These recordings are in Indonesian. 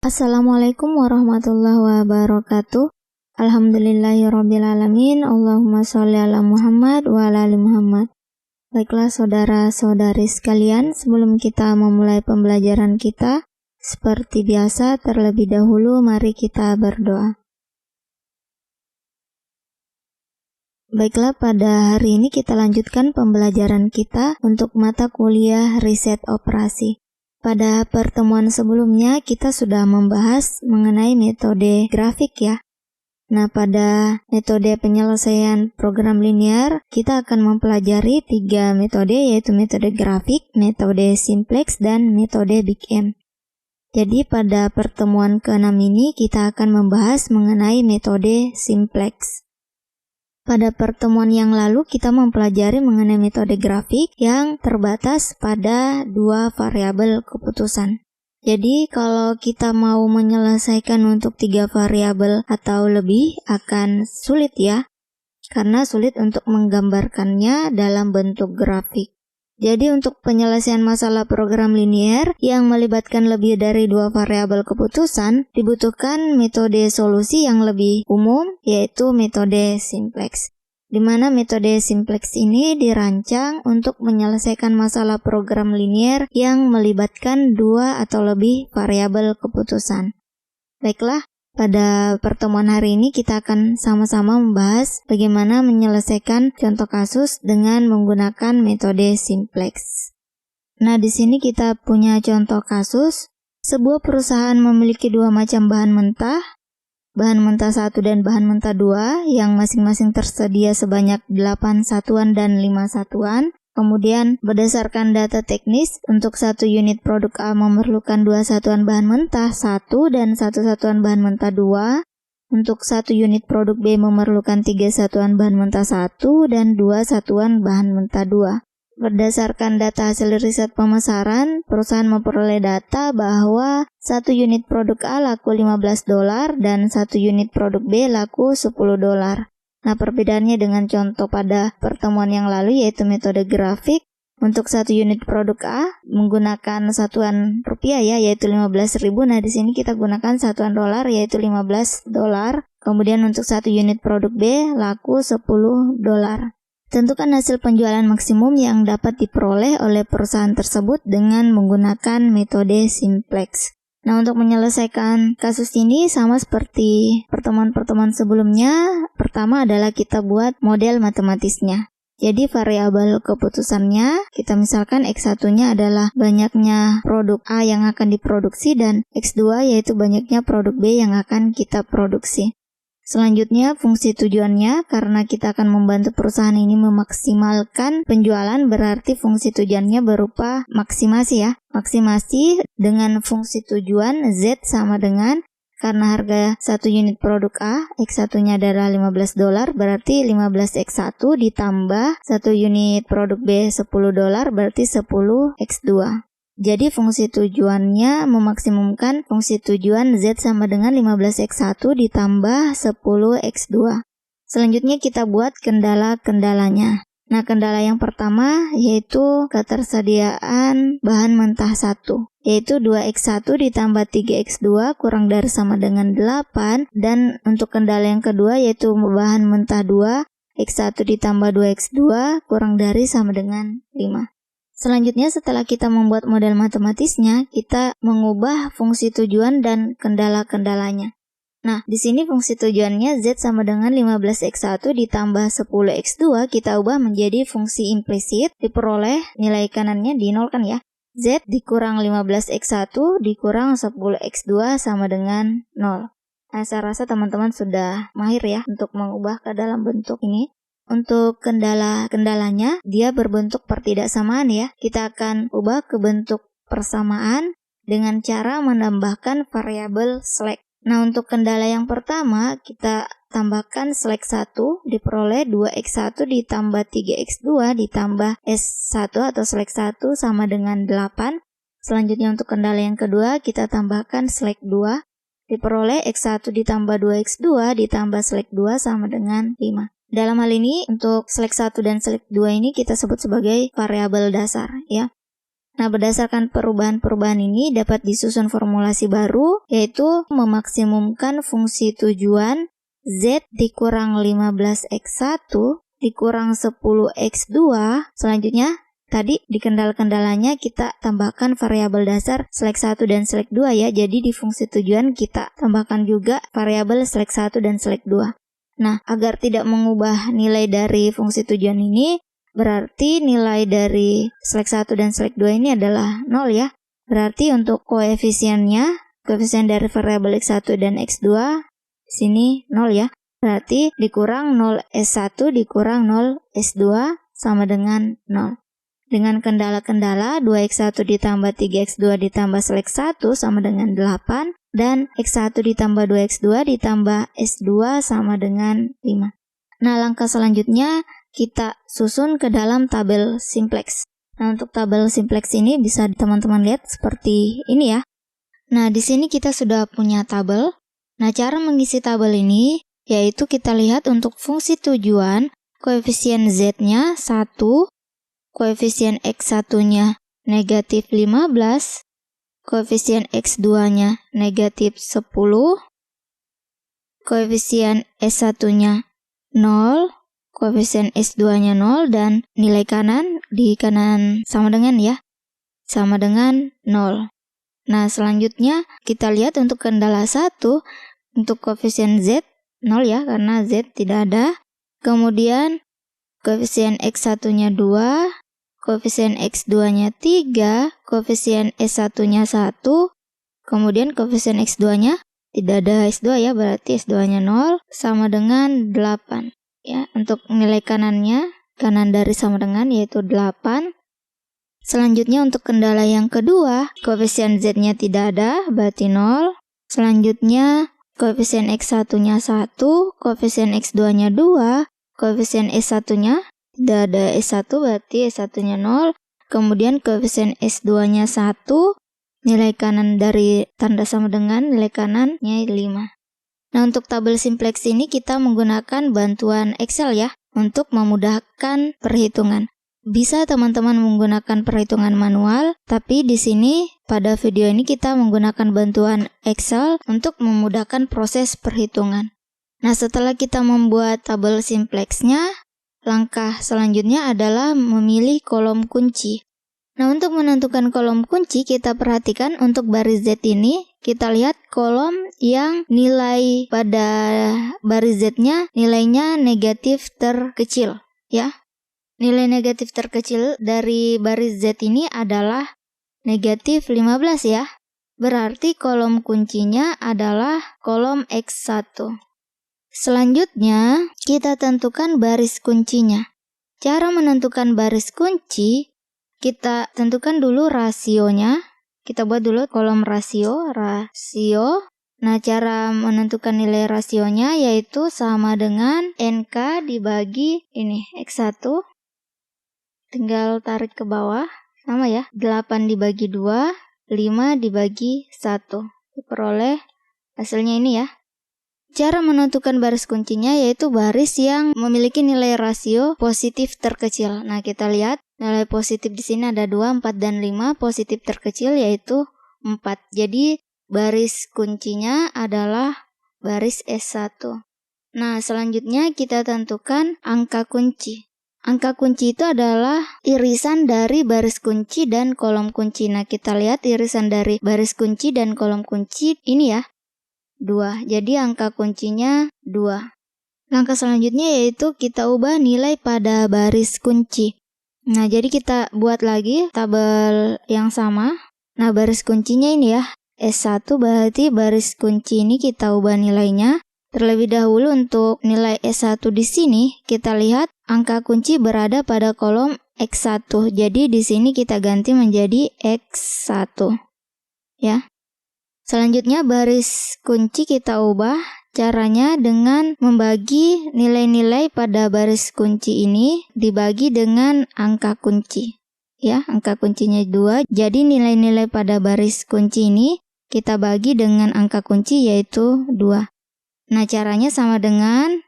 Assalamualaikum warahmatullahi wabarakatuh. Alhamdulillahirrabbilalamin. Allahumma sholli ala Muhammad wa ala ali Muhammad. Baiklah saudara-saudari sekalian, sebelum kita memulai pembelajaran kita, seperti biasa terlebih dahulu mari kita berdoa. Baiklah, pada hari ini kita lanjutkan pembelajaran kita untuk mata kuliah riset operasi. Pada pertemuan sebelumnya kita sudah membahas mengenai metode grafik ya. Nah, pada metode penyelesaian program linear kita akan mempelajari 3 metode, yaitu metode grafik, metode simplex, dan metode Big M. Jadi pada pertemuan ke-6 ini kita akan membahas mengenai metode simplex. Pada pertemuan yang lalu kita mempelajari mengenai metode grafik yang terbatas pada 2 variabel keputusan. Jadi kalau kita mau menyelesaikan untuk 3 variabel atau lebih akan sulit ya, karena sulit untuk menggambarkannya dalam bentuk grafik. Jadi untuk penyelesaian masalah program linear yang melibatkan lebih dari 2 variabel keputusan, dibutuhkan metode solusi yang lebih umum, yaitu metode simplex. Di mana metode simplex ini dirancang untuk menyelesaikan masalah program linear yang melibatkan 2 atau lebih variabel keputusan. Baiklah, pada pertemuan hari ini kita akan sama-sama membahas bagaimana menyelesaikan contoh kasus dengan menggunakan metode simplex. Nah, di sini kita punya contoh kasus. Sebuah perusahaan memiliki 2 macam bahan mentah 1 dan bahan mentah 2 yang masing-masing tersedia sebanyak 8 satuan dan 5 satuan. Kemudian berdasarkan data teknis, untuk 1 unit produk A memerlukan 2 satuan bahan mentah 1 dan 1 satuan bahan mentah 2. Untuk 1 unit produk B memerlukan 3 satuan bahan mentah 1 dan 2 satuan bahan mentah 2. Berdasarkan data hasil riset pemasaran, perusahaan memperoleh data bahwa 1 unit produk A laku $15 dan 1 unit produk B laku $10. Nah, perbedaannya dengan contoh pada pertemuan yang lalu yaitu metode grafik. Untuk 1 unit produk A menggunakan satuan rupiah ya, yaitu 15.000. Nah, di sini kita gunakan satuan dolar yaitu $15. Kemudian untuk 1 unit produk B laku $10. Tentukan hasil penjualan maksimum yang dapat diperoleh oleh perusahaan tersebut dengan menggunakan metode simplex. Nah, untuk menyelesaikan kasus ini sama seperti pertemuan-pertemuan sebelumnya. Pertama adalah kita buat model matematisnya. Jadi variabel keputusannya, kita misalkan X1-nya adalah banyaknya produk A yang akan diproduksi dan X2 yaitu banyaknya produk B yang akan kita produksi. Selanjutnya, fungsi tujuannya, karena kita akan membantu perusahaan ini memaksimalkan penjualan, berarti fungsi tujuannya berupa maksimasi ya. Maksimasi dengan fungsi tujuan Z sama dengan, karena harga 1 unit produk A, X1-nya adalah $15, berarti 15X1 ditambah 1 unit produk B $10, berarti 10X2. Jadi fungsi tujuannya memaksimumkan fungsi tujuan Z sama dengan 15X1 ditambah 10X2. Selanjutnya kita buat kendala-kendalanya. Nah, kendala yang pertama yaitu ketersediaan bahan mentah 1, yaitu 2X1 ditambah 3X2 kurang dari sama dengan 8. Dan untuk kendala yang kedua yaitu bahan mentah 2, X1 ditambah 2X2 kurang dari sama dengan 5. Selanjutnya, setelah kita membuat model matematisnya, kita mengubah fungsi tujuan dan kendala-kendalanya. Nah, di sini fungsi tujuannya Z sama dengan 15X1 ditambah 10X2 kita ubah menjadi fungsi implisit, diperoleh nilai kanannya di 0 kan ya. Z dikurang 15X1 dikurang 10X2 sama dengan 0. Nah, saya rasa teman-teman sudah mahir ya untuk mengubah ke dalam bentuk ini. Untuk kendala-kendalanya, dia berbentuk pertidaksamaan ya. Kita akan ubah ke bentuk persamaan dengan cara menambahkan variabel slack. Nah, untuk kendala yang pertama, kita tambahkan slack 1 diperoleh 2X1 ditambah 3X2 ditambah S1 atau slack 1 sama dengan 8. Selanjutnya untuk kendala yang kedua, kita tambahkan slack 2 diperoleh X1 ditambah 2X2 ditambah slack 2 sama dengan 5. Dalam hal ini, untuk slack 1 dan slack 2 ini kita sebut sebagai variabel dasar ya. Nah, berdasarkan perubahan-perubahan ini dapat disusun formulasi baru, yaitu memaksimumkan fungsi tujuan Z dikurang 15x1 dikurang 10x2. Selanjutnya, tadi di kendala-kendalanya kita tambahkan variabel dasar selek 1 dan selek 2 ya. Jadi di fungsi tujuan kita tambahkan juga variabel selek 1 dan selek 2. Nah, agar tidak mengubah nilai dari fungsi tujuan ini, berarti nilai dari selek 1 dan selek 2 ini adalah 0 ya. Berarti untuk koefisiennya, koefisien dari variabel x1 dan x2 sini 0 ya. Berarti dikurang 0s1 dikurang 0s2 sama dengan 0. Dengan kendala-kendala 2x1 ditambah 3x2 ditambah selek 1 sama dengan 8 dan x1 ditambah 2x2 ditambah s2 sama dengan 5. Nah, langkah selanjutnya kita susun ke dalam tabel simplex. Nah, untuk tabel simplex ini bisa teman-teman lihat seperti ini ya. Nah, di sini kita sudah punya tabel. Nah, cara mengisi tabel ini yaitu kita lihat untuk fungsi tujuan, koefisien z-nya 1, koefisien x1-nya negatif 15, koefisien x2-nya negatif 10, koefisien s1-nya 0, koefisien S2-nya 0, dan nilai kanan di kanan sama dengan ya, sama dengan 0. Nah, selanjutnya kita lihat untuk kendala 1, untuk koefisien Z 0 ya, karena Z tidak ada. Kemudian koefisien X1-nya 2, koefisien X2-nya 3, koefisien S1-nya 1, kemudian koefisien X2-nya tidak ada S2 ya, berarti S2-nya 0 sama dengan 8. Ya, untuk nilai kanannya, kanan dari sama dengan yaitu 8. Selanjutnya untuk kendala yang kedua, koefisien Z-nya tidak ada, berarti 0. Selanjutnya, koefisien X1-nya 1, koefisien X2-nya 2, koefisien S1-nya tidak ada S1, berarti S1-nya 0. Kemudian koefisien S2-nya 1, nilai kanan dari tanda sama dengan nilai kanannya 5. Nah, untuk tabel simplex ini kita menggunakan bantuan Excel ya, untuk memudahkan perhitungan. Bisa teman-teman menggunakan perhitungan manual, tapi di sini pada video ini kita menggunakan bantuan Excel untuk memudahkan proses perhitungan. Nah, setelah kita membuat tabel simplexnya, langkah selanjutnya adalah memilih kolom kunci. Nah, untuk menentukan kolom kunci, kita perhatikan untuk baris Z ini, kita lihat kolom yang nilai pada baris Z-nya nilainya negatif terkecil ya. Nilai negatif terkecil dari baris Z ini adalah negatif 15 ya. Berarti kolom kuncinya adalah kolom X1. Selanjutnya, kita tentukan baris kuncinya. Cara menentukan baris kunci, kita tentukan dulu rasionya. Kita buat dulu kolom rasio. Nah, cara menentukan nilai rasionya yaitu sama dengan NK dibagi ini X1. Tinggal tarik ke bawah. Sama ya. 8 dibagi 2, 5 dibagi 1. Diperoleh hasilnya ini ya. Cara menentukan baris kuncinya yaitu baris yang memiliki nilai rasio positif terkecil. Nah, kita lihat nilai positif di sini ada 2, 4, dan 5. Positif terkecil yaitu 4. Jadi, baris kuncinya adalah baris S1. Nah, selanjutnya kita tentukan angka kunci. Angka kunci itu adalah irisan dari baris kunci dan kolom kunci. Nah, kita lihat irisan dari baris kunci dan kolom kunci ini ya. 2. Jadi angka kuncinya 2. Langkah selanjutnya yaitu kita ubah nilai pada baris kunci. Nah, jadi kita buat lagi tabel yang sama. Nah, baris kuncinya ini ya, S1, berarti baris kunci ini kita ubah nilainya. Terlebih dahulu untuk nilai S1 di sini, kita lihat angka kunci berada pada kolom X1. Jadi di sini kita ganti menjadi X1. Ya. Selanjutnya baris kunci kita ubah caranya dengan membagi nilai-nilai pada baris kunci ini dibagi dengan angka kunci. Ya, angka kuncinya 2. Jadi nilai-nilai pada baris kunci ini kita bagi dengan angka kunci yaitu 2. Nah, caranya sama dengan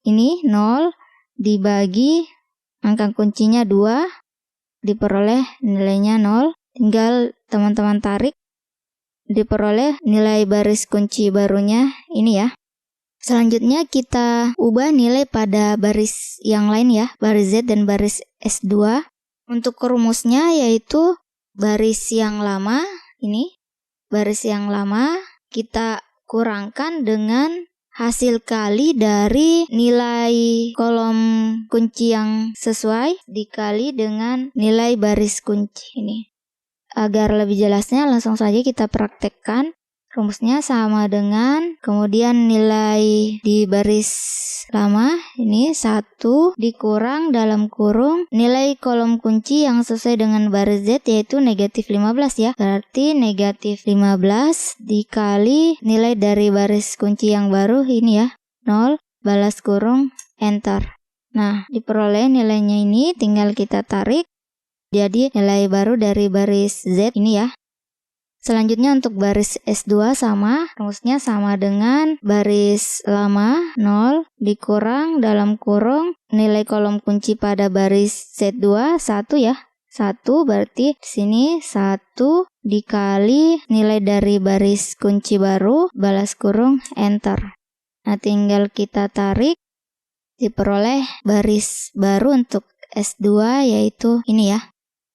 ini 0 dibagi angka kuncinya 2 diperoleh nilainya 0. Tinggal teman-teman tarik, diperoleh nilai baris kunci barunya ini ya. Selanjutnya kita ubah nilai pada baris yang lain ya, baris Z dan baris S2. Untuk rumusnya yaitu baris yang lama ini, baris yang lama kita kurangkan dengan hasil kali dari nilai kolom kunci yang sesuai dikali dengan nilai baris kunci ini. Agar lebih jelasnya langsung saja kita praktekkan. Rumusnya sama dengan kemudian nilai di baris lama ini 1 dikurang dalam kurung nilai kolom kunci yang sesuai dengan baris Z yaitu negatif 15 ya. Berarti negatif 15 dikali nilai dari baris kunci yang baru ini ya, 0 balas kurung enter. Nah, diperoleh nilainya ini tinggal kita tarik. Jadi nilai baru dari baris Z ini ya. Selanjutnya untuk baris S2 sama, rumusnya sama dengan baris lama 0 dikurang dalam kurung nilai kolom kunci pada baris Z2 1 ya. 1 berarti di sini 1 dikali nilai dari baris kunci baru balas kurung enter. Nah, tinggal kita tarik, diperoleh baris baru untuk S2 yaitu ini ya.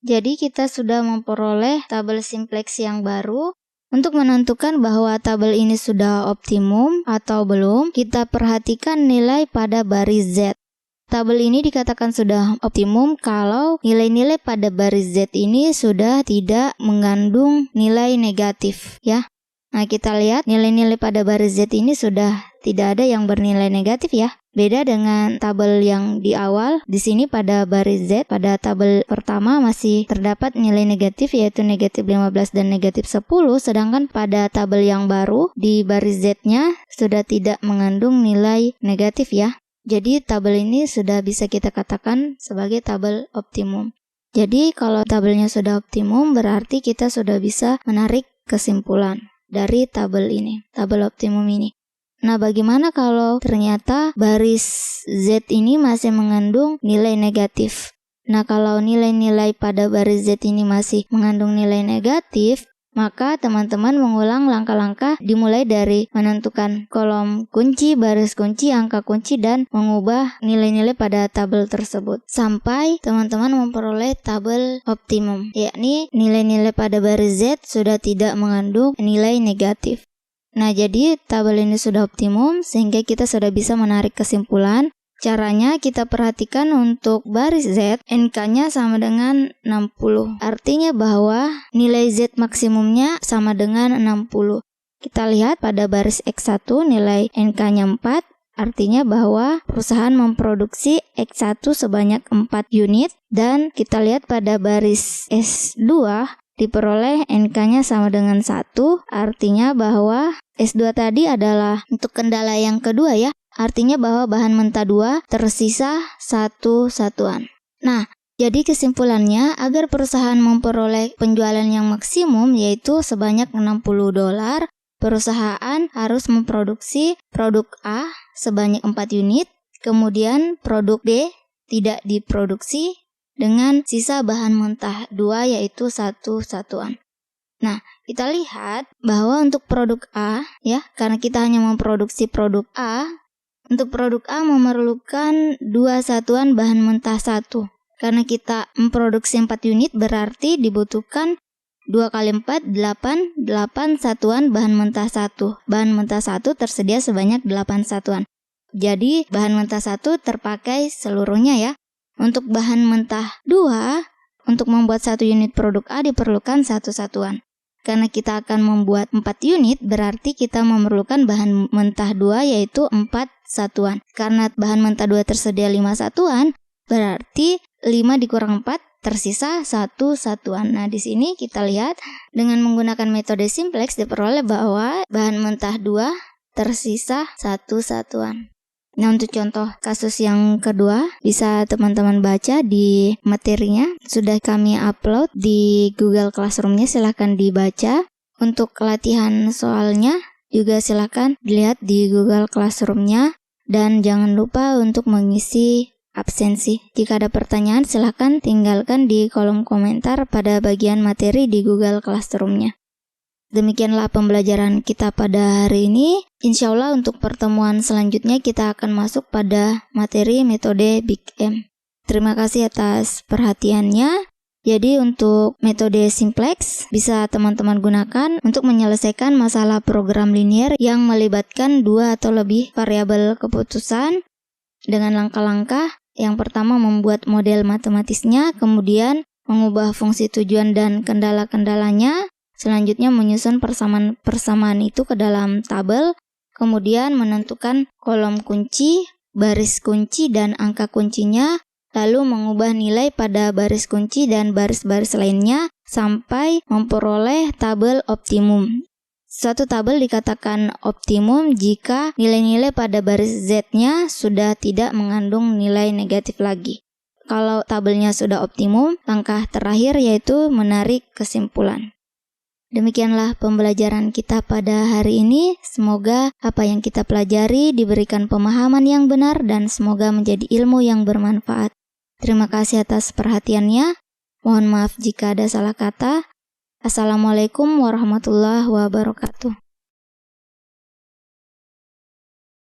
Jadi kita sudah memperoleh tabel simplex yang baru. Untuk menentukan bahwa tabel ini sudah optimum atau belum, kita perhatikan nilai pada baris Z. Tabel ini dikatakan sudah optimum kalau nilai-nilai pada baris Z ini sudah tidak mengandung nilai negatif ya. Nah, kita lihat nilai-nilai pada baris Z ini sudah tidak ada yang bernilai negatif ya. Beda dengan tabel yang di awal, di sini pada baris Z, pada tabel pertama masih terdapat nilai negatif yaitu negatif 15 dan negatif 10, sedangkan pada tabel yang baru di baris Z-nya sudah tidak mengandung nilai negatif ya. Jadi tabel ini sudah bisa kita katakan sebagai tabel optimum. Jadi kalau tabelnya sudah optimum berarti kita sudah bisa menarik kesimpulan dari tabel ini, tabel optimum ini. Nah, bagaimana kalau ternyata baris Z ini masih mengandung nilai negatif? Nah, kalau nilai-nilai pada baris Z ini masih mengandung nilai negatif, maka teman-teman mengulang langkah-langkah dimulai dari menentukan kolom kunci, baris kunci, angka kunci, dan mengubah nilai-nilai pada tabel tersebut. Sampai teman-teman memperoleh tabel optimum, yakni nilai-nilai pada baris Z sudah tidak mengandung nilai negatif. Nah, jadi tabel ini sudah optimum sehingga kita sudah bisa menarik kesimpulan. Caranya kita perhatikan untuk baris Z, NK-nya sama dengan 60. Artinya bahwa nilai Z maksimumnya sama dengan 60. Kita lihat pada baris X1 nilai NK-nya 4. Artinya bahwa perusahaan memproduksi X1 sebanyak 4 unit. Dan kita lihat pada baris S2 diperoleh NK-nya sama dengan 1, artinya bahwa S2 tadi adalah untuk kendala yang kedua ya, artinya bahwa bahan mentah 2 tersisa 1 satuan. Nah, jadi kesimpulannya agar perusahaan memperoleh penjualan yang maksimum yaitu sebanyak $60, perusahaan harus memproduksi produk A sebanyak 4 unit, kemudian produk B tidak diproduksi, dengan sisa bahan mentah 2 yaitu 1 satuan. Nah, kita lihat bahwa untuk produk A ya, karena kita hanya memproduksi produk A, untuk produk A memerlukan 2 satuan bahan mentah 1. Karena kita memproduksi 4 unit berarti dibutuhkan 2 kali 4, 8 satuan bahan mentah 1. Bahan mentah 1 tersedia sebanyak 8 satuan. Jadi bahan mentah 1 terpakai seluruhnya ya. Untuk bahan mentah 2, untuk membuat 1 unit produk A diperlukan 1 satuan. Karena kita akan membuat 4 unit, berarti kita memerlukan bahan mentah 2 yaitu 4 satuan. Karena bahan mentah 2 tersedia 5 satuan, berarti 5 dikurang 4 tersisa 1 satuan. Nah, di sini kita lihat dengan menggunakan metode simplex diperoleh bahwa bahan mentah 2 tersisa 1 satuan. Nah, untuk contoh kasus yang kedua bisa teman-teman baca di materinya, sudah kami upload di Google Classroom-nya, silahkan dibaca. Untuk latihan soalnya juga silahkan dilihat di Google Classroom-nya, dan jangan lupa untuk mengisi absensi. Jika ada pertanyaan, silakan tinggalkan di kolom komentar pada bagian materi di Google Classroom-nya. Demikianlah pembelajaran kita pada hari ini. Insya Allah untuk pertemuan selanjutnya kita akan masuk pada materi metode Big M. Terima kasih atas perhatiannya. Jadi untuk metode simplex bisa teman-teman gunakan untuk menyelesaikan masalah program linier yang melibatkan 2 atau lebih variabel keputusan dengan langkah-langkah. Yang pertama membuat model matematisnya, kemudian mengubah fungsi tujuan dan kendala-kendalanya. Selanjutnya menyusun persamaan itu ke dalam tabel, kemudian menentukan kolom kunci, baris kunci, dan angka kuncinya, lalu mengubah nilai pada baris kunci dan baris-baris lainnya sampai memperoleh tabel optimum. Suatu tabel dikatakan optimum jika nilai-nilai pada baris Z-nya sudah tidak mengandung nilai negatif lagi. Kalau tabelnya sudah optimum, langkah terakhir yaitu menarik kesimpulan. Demikianlah pembelajaran kita pada hari ini. Semoga apa yang kita pelajari diberikan pemahaman yang benar dan semoga menjadi ilmu yang bermanfaat. Terima kasih atas perhatiannya. Mohon maaf jika ada salah kata. Assalamualaikum warahmatullahi wabarakatuh.